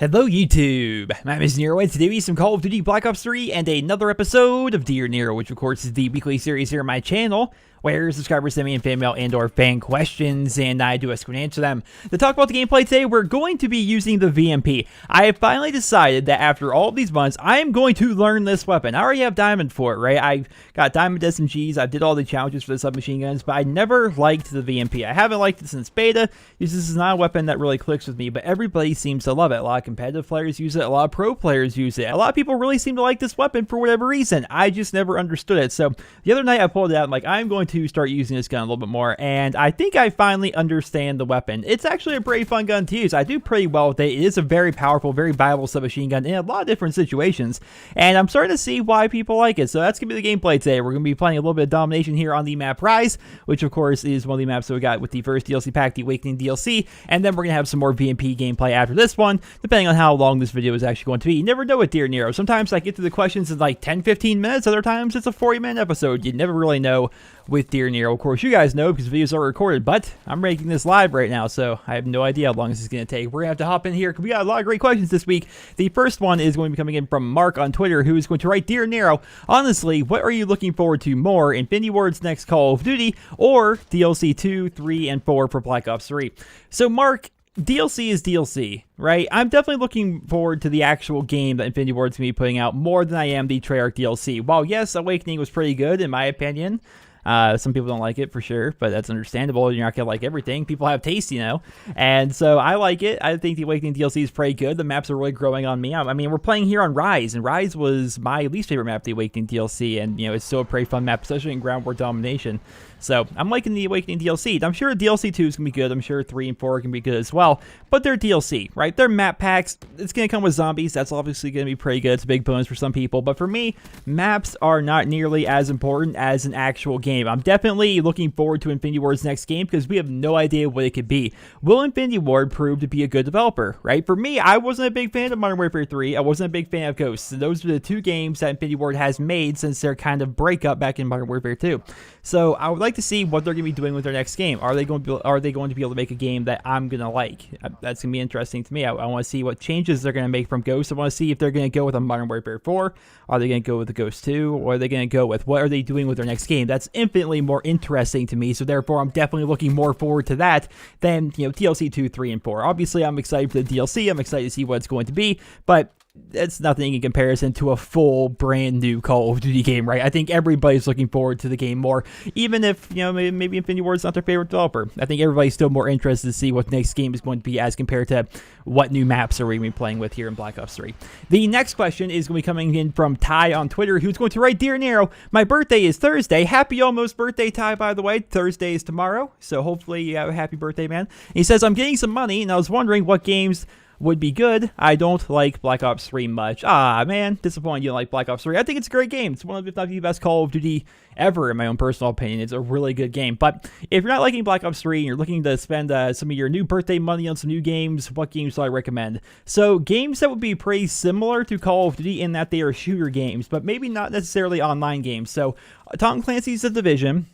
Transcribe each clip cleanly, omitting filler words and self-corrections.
Hello YouTube, my name is Nero and today we have some Call of Duty Black Ops 3 and another episode of Dear Nero, which of course is the weekly series here on my channel where subscribers send me in fan mail and or fan questions and I do ask and answer them. To talk about the gameplay today, we're going to be using the VMP. I have finally decided that after all of these months, I am going to learn this weapon. I already have Diamond for it, right? I got Diamond SMGs, I did all the challenges for the submachine guns, but I never liked the VMP. I haven't liked it since beta, because this is not a weapon that really clicks with me, but everybody seems to love it. A lot of competitive players use it, a lot of pro players use it. A lot of people really seem to like this weapon for whatever reason. I just never understood it. So the other night I pulled it out, I'm like, I'm going to start using this gun a little bit more, and I think I finally understand the weapon. It's actually a pretty fun gun to use. I do pretty well with it. It is a very powerful, very viable submachine gun in a lot of different situations, and I'm starting to see why people like it. So that's going to be the gameplay today. We're going to be playing a little bit of domination here on the map Rise, which of course is one of the maps that we got with the first DLC pack, the Awakening DLC, and then we're going to have some more VMP gameplay after this one, depending on how long this video is actually going to be. You never know with Dear Nero. Sometimes I get through the questions in like 10-15 minutes, other times it's a 40-minute episode. You never really know with Dear Nero. Of course, you guys know because videos are recorded, but I'm making this live right now, so I have no idea how long this is going to take. We're going to have to hop in here because we got a lot of great questions this week. The first one is going to be coming in from Mark on Twitter, who is going to write, Dear Nero, honestly, what are you looking forward to more, Infinity Ward's next Call of Duty or DLC 2, 3, and 4 for Black Ops 3? So, Mark, DLC is DLC, right? I'm definitely looking forward to the actual game that Infinity Ward's going to be putting out more than I am the Treyarch DLC. While, yes, Awakening was pretty good, in my opinion. Some people don't like it for sure, but that's understandable. You're not going to like everything. People have taste, you know. And so I like it. I think the Awakening DLC is pretty good. The maps are really growing on me. I mean, we're playing here on Rise, and Rise was my least favorite map, the Awakening DLC. And, you know, it's still a pretty fun map, especially in ground war domination. So I'm liking the Awakening DLC. I'm sure DLC 2 is going to be good. I'm sure 3 and 4 are going to be good as well. But they're DLC, right? They're map packs. It's going to come with zombies. That's obviously going to be pretty good. It's a big bonus for some people. But for me, maps are not nearly as important as an actual game. I'm definitely looking forward to Infinity Ward's next game because we have no idea what it could be. Will Infinity Ward prove to be a good developer, right? For me, I wasn't a big fan of Modern Warfare 3. I wasn't a big fan of Ghosts. And those are the two games that Infinity Ward has made since their kind of breakup back in Modern Warfare 2. So I would like to see what they're going to be doing with their next game. Are they going to be able to make a game that I'm going to like? That's going to be interesting to me. I want to see what changes they're going to make from Ghost. I want to see if they're going to go with a Modern Warfare 4. Are they going to go with the Ghost 2? Or are they going to go with what are they doing with their next game? That's infinitely more interesting to me. So therefore, I'm definitely looking more forward to that than, you know, DLC 2, 3, and 4. Obviously, I'm excited for the DLC. I'm excited to see what it's going to be, but it's nothing in comparison to a full brand new Call of Duty game, right? I think everybody's looking forward to the game more, even if, you know, maybe Infinity Ward's not their favorite developer. I think everybody's still more interested to see what the next game is going to be as compared to what new maps are we going to be playing with here in Black Ops 3. The next question is going to be coming in from Ty on Twitter, who's going to write, Dear Nero, my birthday is Thursday. Happy almost birthday, Ty, by the way. Thursday is tomorrow, so hopefully you have a happy birthday, man. And he says, I'm getting some money, and I was wondering what games would be good. I don't like Black Ops 3 much. Ah, man, disappointed you don't like Black Ops 3. I think it's a great game. It's one of, if not the best Call of Duty ever, in my own personal opinion. It's a really good game. But if you're not liking Black Ops 3 and you're looking to spend some of your new birthday money on some new games, what games do I recommend? So, games that would be pretty similar to Call of Duty in that they are shooter games, but maybe not necessarily online games. So, Tom Clancy's The Division.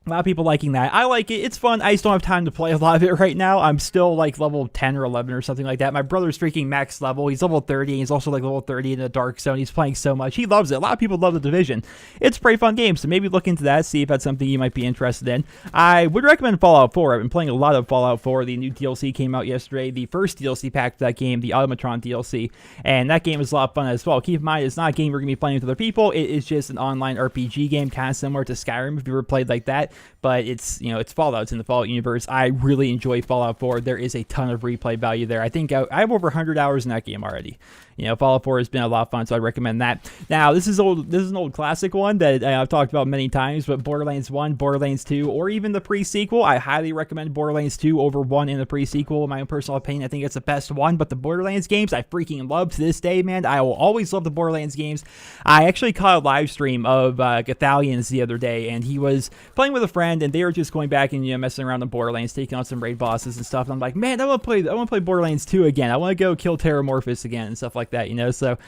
A lot of people liking that. I like it. It's fun. I just don't have time to play a lot of it right now. I'm still like level 10 or 11 or something like that. My brother's freaking max level. He's level 30. He's also like level 30 in the Dark Zone. He's playing so much. He loves it. A lot of people love The Division. It's a pretty fun game, so maybe look into that, see if that's something you might be interested in. I would recommend Fallout 4. I've been playing a lot of Fallout 4. The new DLC came out yesterday. The first DLC pack for that game, the Automatron DLC, and that game is a lot of fun as well. Keep in mind, it's not a game we're going to be playing with other people. It is just an online RPG game, kind of similar to Skyrim if you ever played like that, but it's, you know, it's Fallout. It's in the Fallout universe. I really enjoy Fallout 4. There is a ton of replay value there. I think I have over 100 hours in that game already. You know, Fallout 4 has been a lot of fun, so I recommend that. Now, this is an old classic one that I've talked about many times, but Borderlands 1, Borderlands 2, or even the pre-sequel, I highly recommend Borderlands 2 over 1 in the pre-sequel. In my own personal opinion, I think it's the best one, but the Borderlands games, I freaking love to this day, man. I will always love the Borderlands games. I actually caught a live stream of Gathalions the other day, and he was playing with a friend, and they were just going back and, you know, messing around in Borderlands, taking on some raid bosses and stuff, and I'm like, man, I want to play Borderlands 2 again. I want to go kill Terramorphous again and stuff like like that, you know. So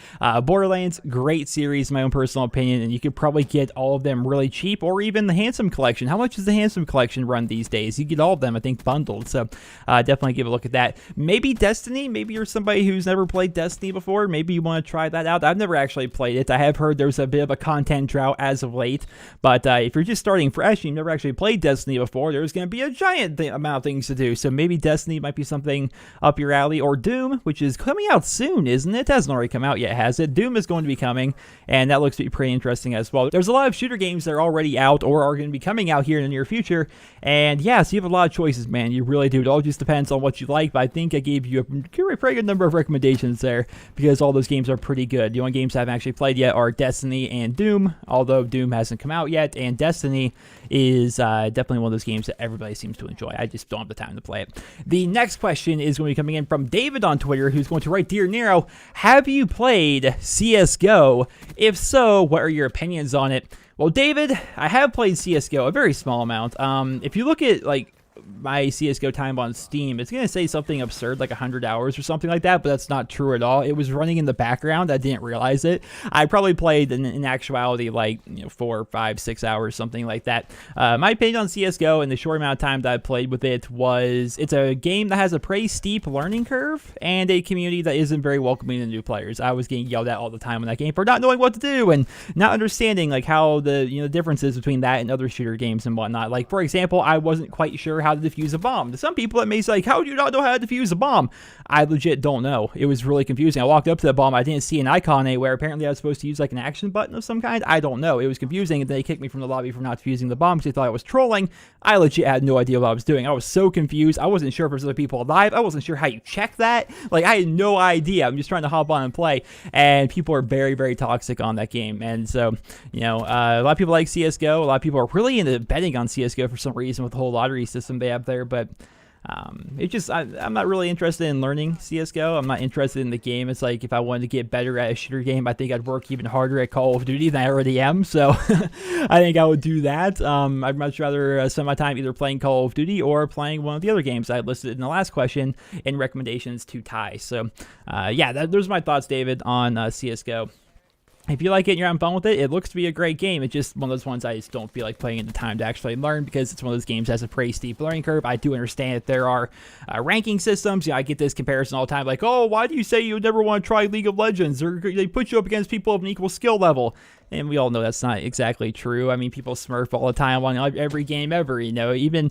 Borderlands, great series, in my own personal opinion, and you could probably get all of them really cheap, or even the Handsome Collection. How much does the Handsome Collection run these days? You get all of them, I think, bundled. So definitely give a look at that. Maybe Destiny. Maybe you're somebody who's never played Destiny before. Maybe you want to try that out. I've never actually played it. I have heard there's a bit of a content drought as of late, but if you're just starting fresh and you've never actually played Destiny before, there's going to be a giant amount of things to do. So maybe Destiny might be something up your alley, or Doom, which is coming out soon, isn't it? It hasn't already come out yet, has it? Doom is going to be coming, and that looks to be pretty interesting as well. There's a lot of shooter games that are already out or are going to be coming out here in the near future, and yeah, so you have a lot of choices, man. You really do. It all just depends on what you like, but I think I gave you a pretty good number of recommendations there, because all those games are pretty good. The only games I haven't actually played yet are Destiny and Doom, although Doom hasn't come out yet, and Destiny is definitely one of those games that everybody seems to enjoy. I just don't have the time to play it. The next question is going to be coming in from David on Twitter, who's going to write, Dear Nero, have you played CSGO? If so, what are your opinions on it? Well, David, I have played CSGO, a very small amount. If you look at, like, my CSGO time on Steam, it's going to say something absurd like 100 hours or something like that, but that's not true at all. It was running in the background. I didn't realize it. I probably played in actuality like 4, 5, 6 hours, something like that. My opinion on CSGO in the short amount of time that I played with it was it's a game that has a pretty steep learning curve and a community that isn't very welcoming to new players. I was getting yelled at all the time in that game for not knowing what to do and not understanding like how the differences between that and other shooter games and whatnot. Like, for example, I wasn't quite sure how to defuse a bomb. To some people, it may say, like, how do you not know how to defuse a bomb? I legit don't know. It was really confusing. I walked up to the bomb. I didn't see an icon anywhere. Apparently, I was supposed to use, like, an action button of some kind. I don't know. It was confusing, and they kicked me from the lobby for not defusing the bomb because they thought I was trolling. I legit had no idea what I was doing. I was so confused. I wasn't sure if there was other people alive. I wasn't sure how you check that. Like, I had no idea. I'm just trying to hop on and play, and people are very, very toxic on that game. And so, a lot of people like CSGO. A lot of people are really into betting on CSGO for some reason with the whole lottery system they have there, but it's just, I'm not really interested in learning CSGO. I'm not interested in the game. It's like if I wanted to get better at a shooter game, I think I'd work even harder at Call of Duty than I already am. So I think I would do that. I'd much rather spend my time either playing Call of Duty or playing one of the other games I listed in the last question in recommendations to Ty. So yeah, those are my thoughts, David, on CSGO. If you like it and you're having fun with it, it looks to be a great game. It's just one of those ones I just don't feel like playing in the time to actually learn because it's one of those games that has a pretty steep learning curve. I do understand that there are ranking systems. I get this comparison all the time, like, oh, why do you say you would never want to try League of Legends? Or they put you up against people of an equal skill level. And we all know that's not exactly true. I mean, people smurf all the time on every game ever, Even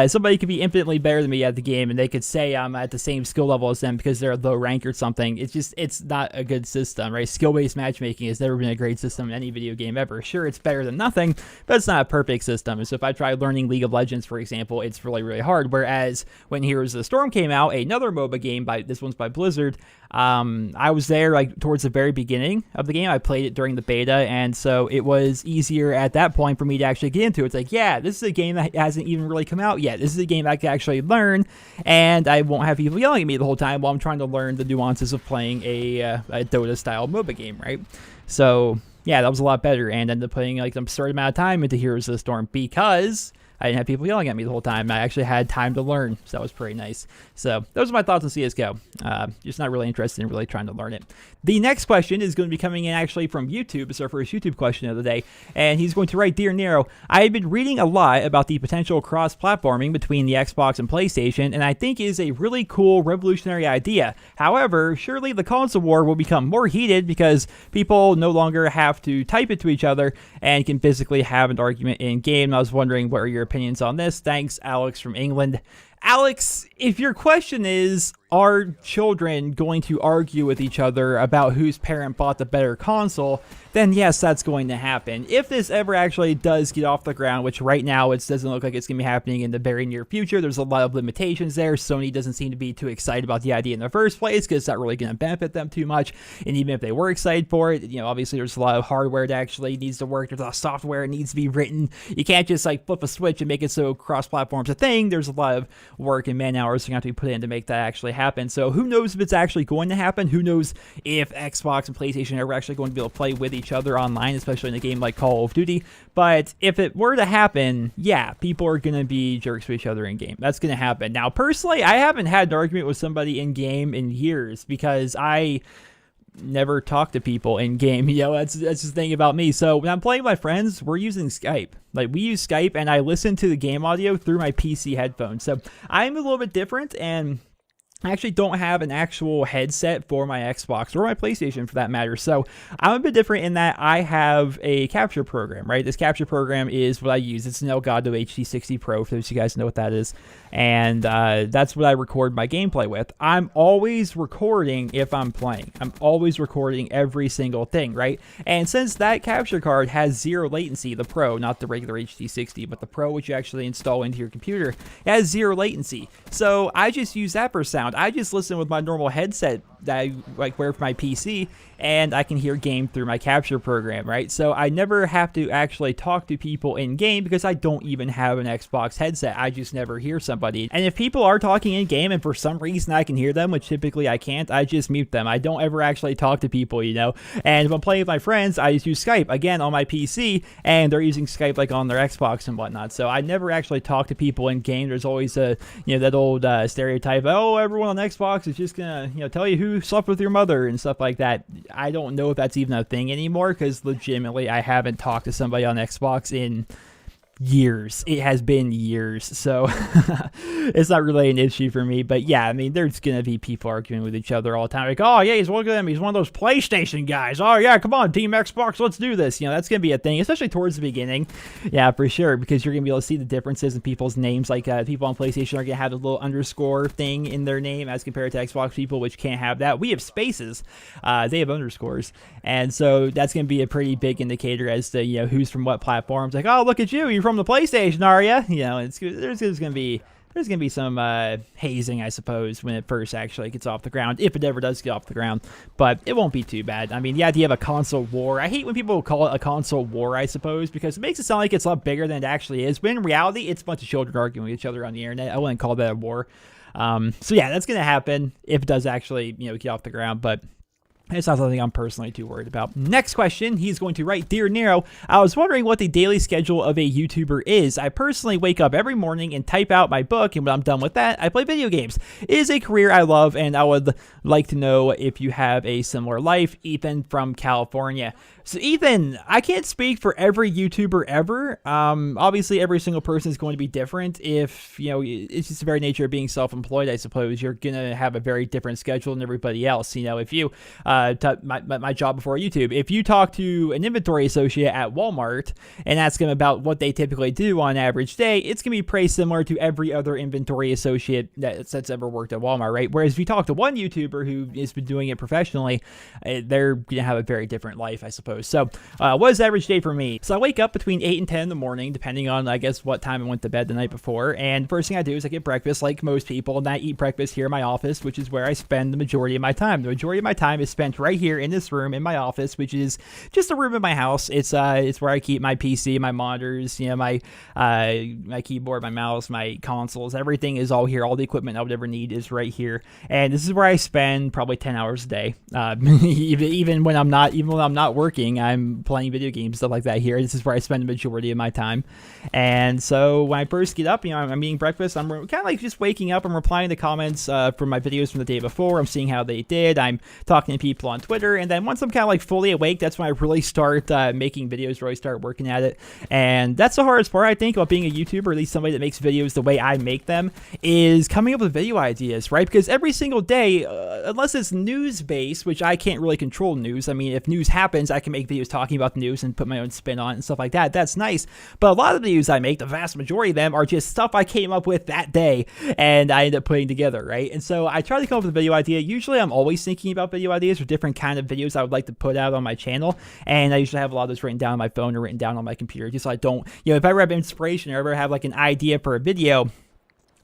somebody could be infinitely better than me at the game, and they could say I'm at the same skill level as them because they're low rank or something. It's not a good system, right? Skill-based matchmaking has never been a great system in any video game ever. Sure, it's better than nothing, but it's not a perfect system. And so if I try learning League of Legends, for example, it's really, really hard. Whereas when Heroes of the Storm came out, another MOBA game, this one's by Blizzard, I was there like towards the very beginning of the game. I played it during the beta, and so it was easier at that point for me to actually get into it. It's like, yeah, this is a game that hasn't even really come out yet. This is a game I can actually learn, and I won't have people yelling at me the whole time while I'm trying to learn the nuances of playing a Dota-style MOBA game, right? So yeah, that was a lot better, and ended up putting like a certain amount of time into Heroes of the Storm because I didn't have people yelling at me the whole time. I actually had time to learn, so that was pretty nice. So those are my thoughts on CSGO. Just not really interested in really trying to learn it. The next question is going to be coming in actually from YouTube. It's our first YouTube question of the day, and he's going to write, Dear Nero, I have been reading a lot about the potential cross-platforming between the Xbox and PlayStation, and I think it is a really cool, revolutionary idea. However, surely the console war will become more heated because people no longer have to type it to each other and can physically have an argument in-game. I was wondering, what are your opinions on this? Thanks, Alex from England. Alex, if your question is, are children going to argue with each other about whose parent bought the better console, then yes, that's going to happen. If this ever actually does get off the ground, which right now it doesn't look like it's going to be happening in the very near future, there's a lot of limitations there. Sony doesn't seem to be too excited about the idea in the first place because it's not really going to benefit them too much. And even if they were excited for it, obviously there's a lot of hardware that actually needs to work. There's a lot of software that needs to be written. You can't just like flip a switch and make it so cross-platform's a thing. There's a lot of work and man hours going to have to be put in to make that actually happen. So who knows if it's actually going to happen? Who knows if Xbox and PlayStation are actually going to be able to play with each other online, especially in a game like Call of Duty. But if it were to happen, yeah, people are going to be jerks to each other in game. That's going to happen. Now, personally, I haven't had an argument with somebody in game in years because I never talk to people in game. You know, that's the thing about me. So when I'm playing with my friends, we're using Skype. Like, we use Skype, and I listen to the game audio through my PC headphones. So I'm a little bit different, and I actually don't have an actual headset for my Xbox or my PlayStation for that matter. So I'm a bit different in that I have a capture program, right? This capture program is what I use. It's an Elgato HD60 Pro, for those of you guys know what that is. And that's what I record my gameplay with. I'm always recording if I'm playing. I'm always recording every single thing, right? And since that capture card has zero latency, the Pro, not the regular HD60, but the Pro, which you actually install into your computer, it has zero latency. So I just use that for sound. I just listen with my normal headset that I wear for my PC, and I can hear game through my capture program, right? So I never have to actually talk to people in game because I don't even have an Xbox headset. I just never hear somebody. And if people are talking in game and for some reason I can hear them, which typically I can't, I just mute them. I don't ever actually talk to people, you know? And if I'm playing with my friends, I just use Skype, again, on my PC, and they're using Skype like on their Xbox and whatnot. So I never actually talk to people in game. There's always that old stereotype, oh, everyone on Xbox is just gonna, tell you who slept with your mother and stuff like that. I don't know if that's even a thing anymore, because legitimately I haven't talked to somebody on Xbox in years. It has been years, so it's not really an issue for me. But yeah, I mean, there's gonna be people arguing with each other all the time, like, oh yeah, he's one of them, he's one of those PlayStation guys, oh yeah, come on, Team Xbox, let's do this. That's gonna be a thing, especially towards the beginning. Yeah, for sure, because you're gonna be able to see the differences in people's names. Like people on PlayStation are gonna have a little underscore thing in their name as compared to Xbox people, which can't have that. We have spaces, they have underscores, and so that's gonna be a pretty big indicator as to who's from what platforms. Like, oh, look at you, you're from the PlayStation, are you? There's gonna be some hazing, I suppose, when it first actually gets off the ground, if it ever does get off the ground. But it won't be too bad. I mean, the idea of a console war, I hate when people call it a console war, I suppose, because it makes it sound like it's a lot bigger than it actually is. When in reality, it's a bunch of children arguing with each other on the internet. I wouldn't call that a war. So yeah, that's gonna happen if it does actually get off the ground. But it's not something I'm personally too worried about. Next question, he's going to write, Dear Nero, I was wondering what the daily schedule of a YouTuber is. I personally wake up every morning and type out my book, and when I'm done with that, I play video games. It is a career I love, and I would like to know if you have a similar life. Ethan from California. So Ethan, I can't speak for every YouTuber ever. Obviously, every single person is going to be different. If, it's just the very nature of being self-employed, I suppose. You're going to have a very different schedule than everybody else. If you, my job before YouTube, if you talk to an inventory associate at Walmart and ask them about what they typically do on an average day, it's going to be pretty similar to every other inventory associate that's ever worked at Walmart, right? Whereas if you talk to one YouTuber who has been doing it professionally, they're going to have a very different life, I suppose. So what is the average day for me? So I wake up between 8 and 10 in the morning, depending on, I guess, what time I went to bed the night before. And first thing I do is I get breakfast like most people, and I eat breakfast here in my office, which is where I spend the majority of my time. The majority of my time is spent right here in this room in my office, which is just a room in my house. It's where I keep my PC, my monitors, my keyboard, my mouse, my consoles. Everything is all here. All the equipment I would ever need is right here. And this is where I spend probably 10 hours a day. Even when I'm not working, I'm playing video games, stuff like that here. This is where I spend the majority of my time. And so when I first get up, I'm eating breakfast. I'm kind of like just waking up. I'm replying to comments from my videos from the day before. I'm seeing how they did. I'm talking to people on Twitter. And then once I'm kind of like fully awake, that's when I really start making videos, really start working at it. And that's the hardest part, I think, about being a YouTuber, or at least somebody that makes videos the way I make them, is coming up with video ideas, right? Because every single day, unless it's news-based, which I can't really control news. I mean, if news happens, I can make videos talking about the news and put my own spin on it and stuff like that. That's nice. But a lot of the videos I make, the vast majority of them, are just stuff I came up with that day and I end up putting together, right? And so I try to come up with a video idea. Usually I'm always thinking about video ideas or different kind of videos I would like to put out on my channel. And I usually have a lot of those written down on my phone or written down on my computer, just so I don't, if I ever have inspiration or ever have like an idea for a video,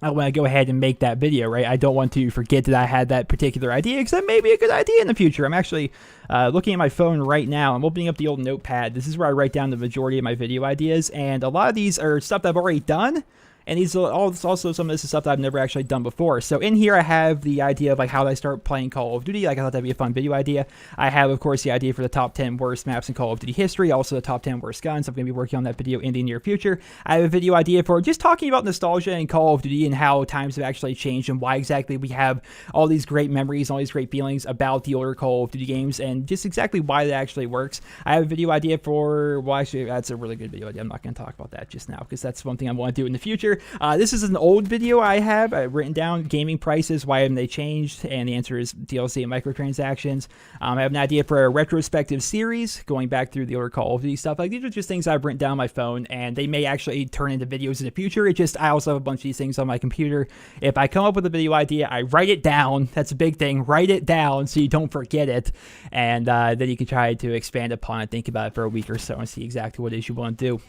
I want to go ahead and make that video, right? I don't want to forget that I had that particular idea, because that may be a good idea in the future. I'm actually looking at my phone right now. I'm opening up the old notepad. This is where I write down the majority of my video ideas, and a lot of these are stuff that I've already done, And these are also some of this is stuff that I've never actually done before. So in here I have the idea of like how I start playing Call of Duty. Like I thought that'd be a fun video idea. I have, of course, the idea for the top 10 worst maps in Call of Duty history, also the top 10 worst guns. I'm going to be working on that video in the near future. I have a video idea for just talking about nostalgia in Call of Duty and how times have actually changed and why exactly we have all these great memories, all these great feelings about the older Call of Duty games, and just exactly why that actually works. I have a video idea for, well, actually, that's a really good video idea. I'm not going to talk about that just now because that's one thing I want to do in the future. This is an old video I have written down, gaming prices, why haven't they changed? And the answer is DLC and microtransactions. I have an idea for a retrospective series going back through the older Call of Duty stuff. Like these are just things I've written down on my phone, and they may actually turn into videos in the future. I also have a bunch of these things on my computer. If I come up with a video idea, I write it down. That's a big thing. Write it down so you don't forget it, and then you can try to expand upon it, think about it for a week or so, and see exactly what it is you want to do.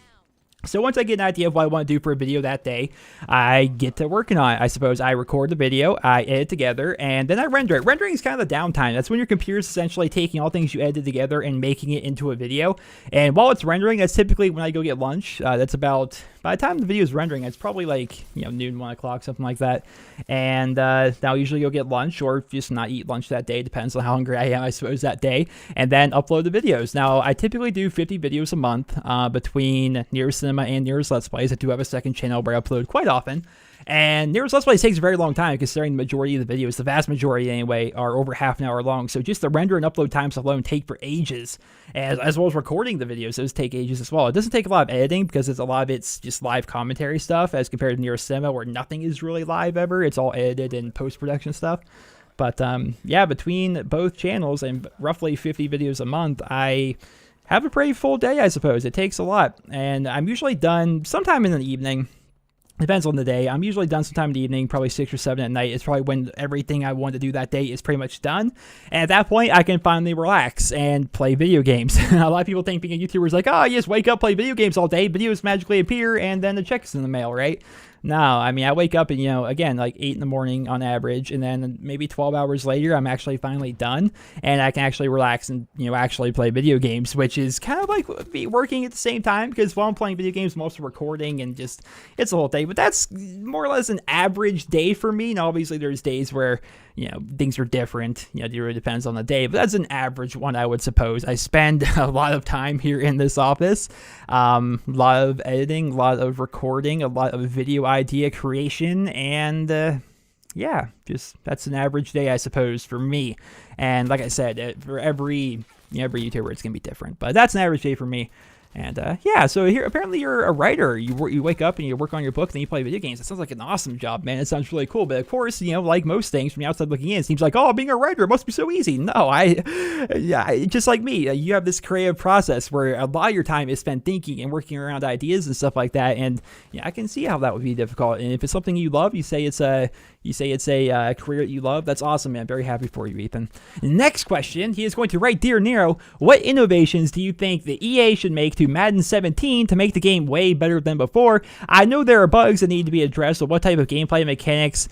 So once I get an idea of what I want to do for a video that day, I get to working on it. I suppose I record the video, I edit it together, and then I render it. Rendering is kind of the downtime. That's when your computer's essentially taking all things you edited together and making it into a video. And while it's rendering, that's typically when I go get lunch. That's about, by the time the video is rendering, it's probably like, noon, 1 o'clock, something like that. And I'll usually go get lunch or just not eat lunch that day. Depends on how hungry I am, I suppose, that day. And then upload the videos. Now, I typically do 50 videos a month between NerosCinema and Nero's Let's Plays. I do have a second channel where I upload quite often. And Nero's Let's Plays takes a very long time, considering the majority of the videos, the vast majority anyway, are over half an hour long. So just the render and upload times alone take for ages, as well as recording the videos. Those take ages as well. It doesn't take a lot of editing because a lot of it's just live commentary stuff as compared to NerosCinema, where nothing is really live ever. It's all edited and post-production stuff. But yeah, between both channels and roughly 50 videos a month, I have a pretty full day, I suppose. It takes a lot. And I'm usually done sometime in the evening. Depends on the day. I'm usually done sometime in the evening, probably 6 or 7 at night. It's probably when everything I want to do that day is pretty much done. And at that point, I can finally relax and play video games. A lot of people think being a YouTuber is like, oh, you just wake up, play video games all day, videos magically appear, and then the check's in the mail, right? No, I mean, I wake up and, again, like 8 in the morning on average, and then maybe 12 hours later, I'm actually finally done, and I can actually relax and, actually play video games, which is kind of like working at the same time, because while I'm playing video games, I'm also recording, and just, it's a whole day, but that's more or less an average day for me. Now, obviously, there's days where, things are different, it really depends on the day, but that's an average one, I would suppose. I spend a lot of time here in this office, a lot of editing, a lot of recording, a lot of video idea creation, and yeah, just that's an average day, I suppose, for me. And like I said, for every YouTuber, it's gonna be different, but that's an average day for me. And yeah, so here, apparently you're a writer. You wake up and you work on your book, then you play video games. It sounds like an awesome job, man. It sounds really cool. But of course, like most things from the outside looking in, it seems like, oh, being a writer must be so easy. No, just like me, you have this creative process where a lot of your time is spent thinking and working around ideas and stuff like that. And I can see how that would be difficult. And if it's something you love, you say it's a career that you love. That's awesome, man. Very happy for you, Ethan. Next question, he is going to write, Dear Nero, what innovations do you think the EA should make to Madden 17 to make the game way better than before? I know there are bugs that need to be addressed, so what type of gameplay mechanics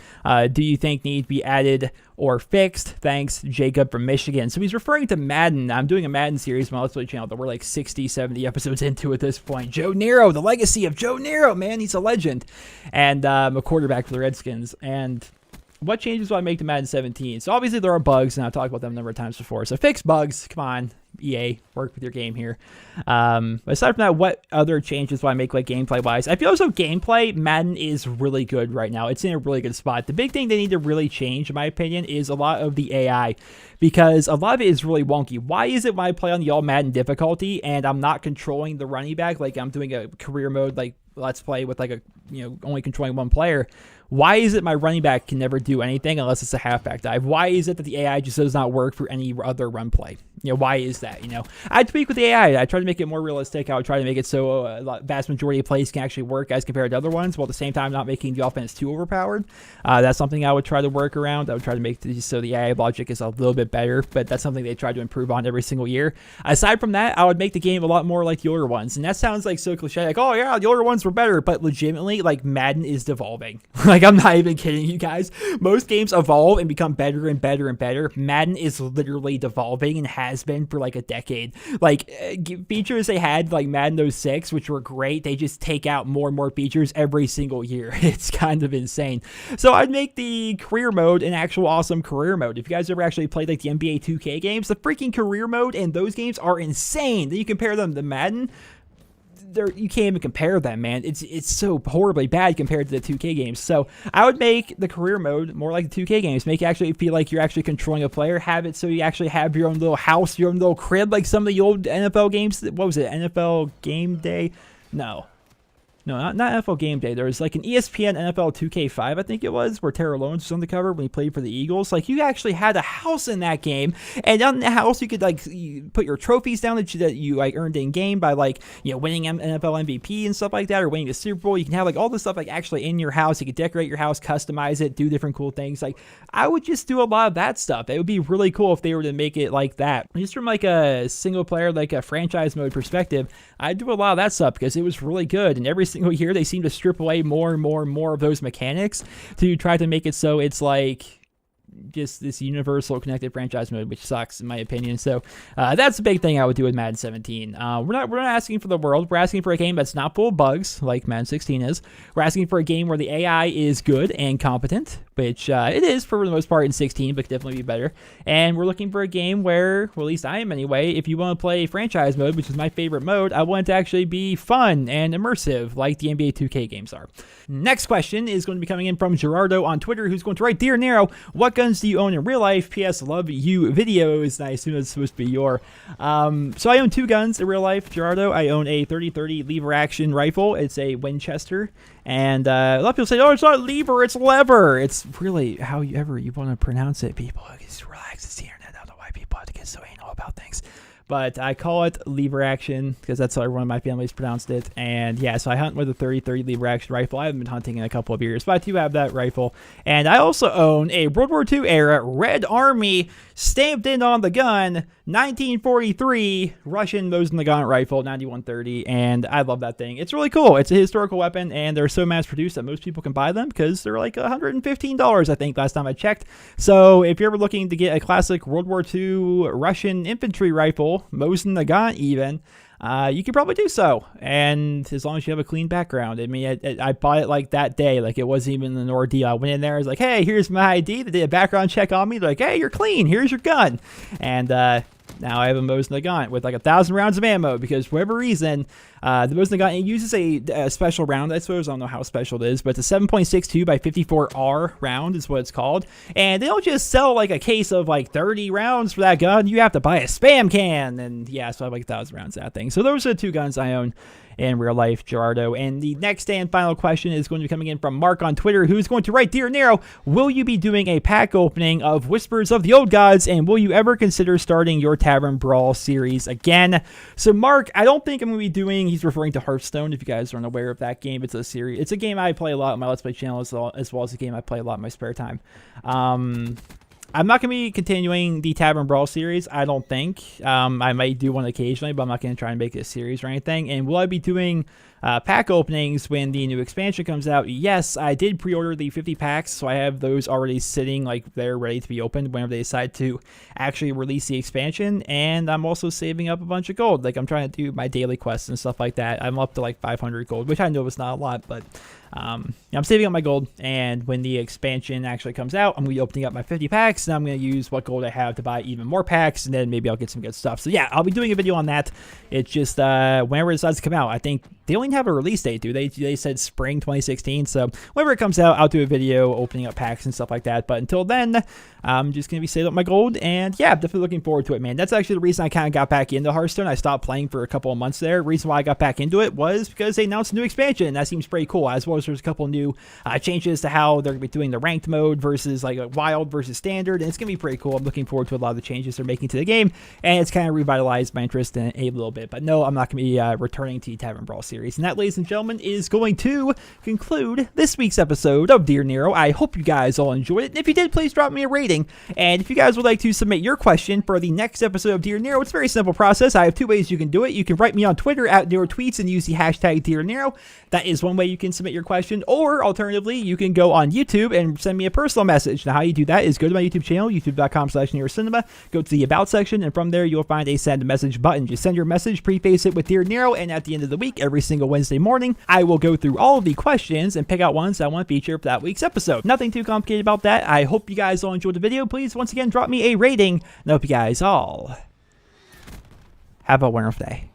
do you think need to be added or fixed? Thanks, Jacob from Michigan. So he's referring to Madden. I'm doing a Madden series on my Let's Play channel that we're like 60, 70 episodes into at this point. Joe Nero, the legacy of Joe Nero, man, he's a legend. And I'm a quarterback for the Redskins. And what changes will I make to Madden 17? So obviously there are bugs, and I've talked about them a number of times before. So fix bugs. Come on, EA, work with your game here. Aside from that, what other changes will I make, like gameplay-wise? I feel as though gameplay, Madden is really good right now. It's in a really good spot. The big thing they need to really change, in my opinion, is a lot of the AI, because a lot of it is really wonky. Why is it when I play on the all Madden difficulty and I'm not controlling the running back, like I'm doing a career mode, like Let's Play with like a, only controlling one player, why is it my running back can never do anything unless it's a halfback dive? Why is it that the AI just does not work for any other run play? Why is that? I tweak with the AI. I try to make it more realistic. I would try to make it so a vast majority of plays can actually work as compared to other ones, while at the same time not making the offense too overpowered. That's something I would try to work around. I would try to make so the AI logic is a little bit better, but that's something they try to improve on every single year. Aside from that, I would make the game a lot more like the older ones. And that sounds like so cliche, like, oh yeah, the older ones were better, but legitimately, like, Madden is devolving. Like, I'm not even kidding you guys. Most games evolve and become better and better and better. Madden is literally devolving and has been for like a decade. Like, features they had, like Madden 06, which were great, they just take out more and more features every single year. It's kind of insane. So I'd make the career mode an actual awesome career mode. If you guys ever actually played like the NBA 2K games, the freaking career mode in those games are insane. Then you compare them to Madden, you can't even compare them, man. It's so horribly bad compared to the 2K games. So I would make the career mode more like the 2K games. Make it actually feel like you're actually controlling a player. Have it so you actually have your own little house, your own little crib, like some of the old NFL games. What was it? NFL Game Day? No, not NFL Game Day. There was like an ESPN NFL 2K5, I think it was, where Terrell Owens was on the cover when he played for the Eagles. Like, you actually had a house in that game, and on the house you could like put your trophies down that you like earned in game by like, you know, winning NFL MVP and stuff like that, or winning the Super Bowl. You can have like all this stuff like actually in your house. You could decorate your house, customize it, do different cool things. Like, I would just do a lot of that stuff. It would be really cool if they were to make it like that. Just from like a single player, like a franchise mode perspective, I'd do a lot of that stuff because it was really good. And every single year they seem to strip away more and more and more of those mechanics to try to make it so it's like just this universal connected franchise mode, which sucks in my opinion. So that's the big thing I would do with Madden 17. We're not asking for the world. We're asking for a game that's not full of bugs like Madden 16 is. We're asking for a game where the AI is good and competent, which it is for the most part in 16, but could definitely be better. And we're looking for a game where, well, at least I am anyway, if you want to play franchise mode, which is my favorite mode, I want it to actually be fun and immersive like the NBA 2K games are. Next question is going to be coming in from Gerardo on Twitter, who's going to write, Dear Nero, what guns do you own in real life? P.S. Love you videos. And I assume it's supposed to be your. So I own two guns in real life, Gerardo. I own a 30-30 lever action rifle. It's a Winchester. And a lot of people say, oh, it's not lever, it's lever. It's really however you want to pronounce it, people. Just relax. It's the internet. I don't know why people have to get so anal about things. But I call it lever action because that's how everyone in my family's pronounced it. And yeah, so I hunt with a 30-30 lever action rifle. I haven't been hunting in a couple of years, but I do have that rifle. And I also own a World War II era Red Army stamped in on the gun 1943 Russian Mosin-Nagant rifle 9130. And I love that thing. It's really cool. It's a historical weapon, and they're so mass produced that most people can buy them because they're like $115, I think, last time I checked. So if you're ever looking to get a classic World War II Russian infantry rifle, Mosin-Nagant even, you could probably do so. And as long as you have a clean background. I mean, I bought it like that day. Like, it wasn't even an ordeal. I went in there, I was like, hey, here's my ID. They did a background check on me. They're like, hey, you're clean. Here's your gun. And now I have a Mosin-Nagant with like 1,000 rounds of ammo because for whatever reason, the Mosin-Nagant, it uses a special round, I suppose. I don't know how special it is, but it's a 7.62 by 54R round is what it's called. And they don't just sell like a case of like 30 rounds for that gun. You have to buy a spam can. And yeah, so I have like 1,000 rounds of that thing. So those are the two guns I own in real life, Gerardo. And the next and final question is going to be coming in from Mark on Twitter, who's going to write, Dear Nero, will you be doing a pack opening of Whispers of the Old Gods, and will you ever consider starting your Tavern Brawl series again? So Mark, I don't think I'm going to be doing, he's referring to Hearthstone, if you guys aren't aware of that game. It's a series, it's a game I play a lot on my Let's Play channel, as well as a game I play a lot in my spare time. I'm not going to be continuing the Tavern Brawl series, I don't think. I might do one occasionally, but I'm not going to try and make it a series or anything. And will I be doing pack openings when the new expansion comes out? Yes, I did pre-order the 50 packs, so I have those already sitting, like they're ready to be opened whenever they decide to actually release the expansion. And I'm also saving up a bunch of gold. Like, I'm trying to do my daily quests and stuff like that. I'm up to like 500 gold, which I know is not a lot, but I'm saving up my gold, and when the expansion actually comes out, I'm going to be opening up my 50 packs, and I'm going to use what gold I have to buy even more packs, and then maybe I'll get some good stuff. So yeah, I'll be doing a video on that. It's just whenever it decides to come out. I think they only have a release date, do they? They said spring 2016, so whenever it comes out, I'll do a video opening up packs and stuff like that. But until then, I'm just going to be saving up my gold, and yeah, I'm definitely looking forward to it, man. That's actually the reason I kind of got back into Hearthstone. I stopped playing for a couple of months there. The reason why I got back into it was because they announced a new expansion, and that seems pretty cool, as well as there's a couple new changes to how they're going to be doing the ranked mode versus like a wild versus standard, and it's going to be pretty cool. I'm looking forward to a lot of the changes they're making to the game, and it's kind of revitalized my interest in it a little bit. But no, I'm not going to be returning to the Tavern Brawl series. series. And that, ladies and gentlemen, is going to conclude this week's episode of Dear Nero. I hope you guys all enjoyed it. And if you did, please drop me a rating. And if you guys would like to submit your question for the next episode of Dear Nero, it's a very simple process. I have two ways you can do it. You can write me on Twitter at NeroTweets and use the hashtag Dear Nero. That is one way you can submit your question. Or alternatively, you can go on YouTube and send me a personal message. Now, how you do that is go to my YouTube channel, youtube.com/NerosCinema, go to the About section, and from there you'll find a send a message button. Just send your message, preface it with Dear Nero, and at the end of the week, every single Wednesday morning, I will go through all of the questions and pick out ones I want to feature for that week's episode. Nothing too complicated about that. I hope you guys all enjoyed the video. Please, once again, drop me a rating, and I hope you guys all have a wonderful day.